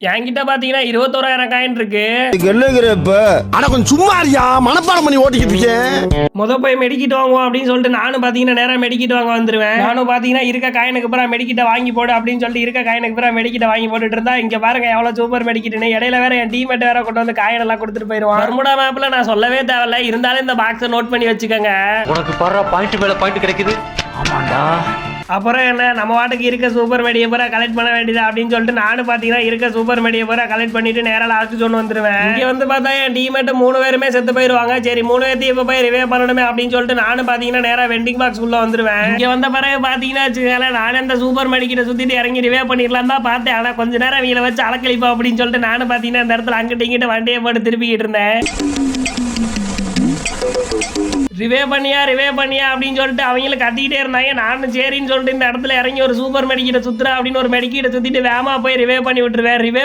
என்கிட்ட பாத்தீங்கன்னா 21,000 காயின் இருக்கு. என்னங்கிறப்ப ஆனா கொஞ்சம் சும்மா இருக்கியா, மனப்பாடம் பண்ணி ஓட்டிக்கிட்டு இருக்கேன். போய் மெடிக்கிட் வாங்குவோம் அப்படின்னு சொல்லிட்டு நானும் பாத்தீங்கன்னா நேரா மெடிக்கிட் வாங்க வந்துருவேன். நானும் பாத்தீங்கன்னா இருக்க காயினுக்கு பிறகு மெடிக்கிட்ட வாங்கி போடு அப்படின்னு சொல்லிட்டு இருக்க காயினுக்கு பிறகு மெடிக்கிட்ட வாங்கி போட்டுட்டு இருந்தா இங்க பாருங்க எவ்வளவு சூப்பர் மெடிக்கிட்னு. இடையில வேற என் டீமேட் வேற கொண்டு வந்து காயின் எல்லாம் கொடுத்துட்டு போயிருவான். பர்முடா மேப்ல நான் சொல்லவே தேவையில்ல, இருந்தாலும் இந்த பாக்ஸை நோட் பண்ணி வச்சுக்கோங்க. உனக்கு பாரு பாயிண்ட் மேல பாயிண்ட் கிடைக்குது. ஆமாண்டா. அப்புறம் என்ன, நம்ம வாட்டுக்கு இருக்க சூப்பர் மெடியை பூரா கலெக்ட் பண்ண வேண்டியது அப்படின்னு சொல்லிட்டு நானும் பாத்தீங்கன்னா இருக்க சூப்பர் மெடியை பூரா கலெக்ட் பண்ணிட்டு நேரா லாஸ்ட் ஜோன் வந்துருவேன். இங்க வந்து பார்த்தா என் டீமேட் 3 பேருமே செத்து போயிருவாங்க. சரி 3 பேர்த்தையும் இப்ப போய் ரிவே பண்ணணுமே அப்படின்னு சொல்லிட்டு நானும் பாத்தீங்கன்னா நேரா வெண்டிங் பாக்ஸ் உள்ள வந்துருவேன். இங்க வந்த பிறகு பாத்தீங்கன்னா வச்சுக்கல, நானும் இந்த சூப்பர் மெடிக்கிட்ட சுத்திட்டு இறங்கி ரிவே பண்ணிடலாம் தான் பார்த்தேன். ஆனா கொஞ்ச நேரம் இவங்களை வச்சு அலக்கழிப்பா அப்படின்னு சொல்லிட்டு நானும் பாத்தீங்கன்னா இந்த இடத்துல அங்கிட்ட இங்கிட்ட வண்டியை போட்டு திருப்பிக்கிட்டு இருந்தேன். ரிவே பண்ணியா அப்படின்னு சொல்லிட்டு அவங்களும் கத்திக்கிட்டே இருந்தாங்க. நானும் சரின்னு சொல்லிட்டு இந்த இடத்துல இறங்கி ஒரு சூப்பர் மெடிக்கிட்ட சுத்துறா அப்படின்னு ஒரு மெடிக்கிட்ட சுத்திட்டு வேகமா போய் ரிவே பண்ணி விட்டுருவேன். ரிவே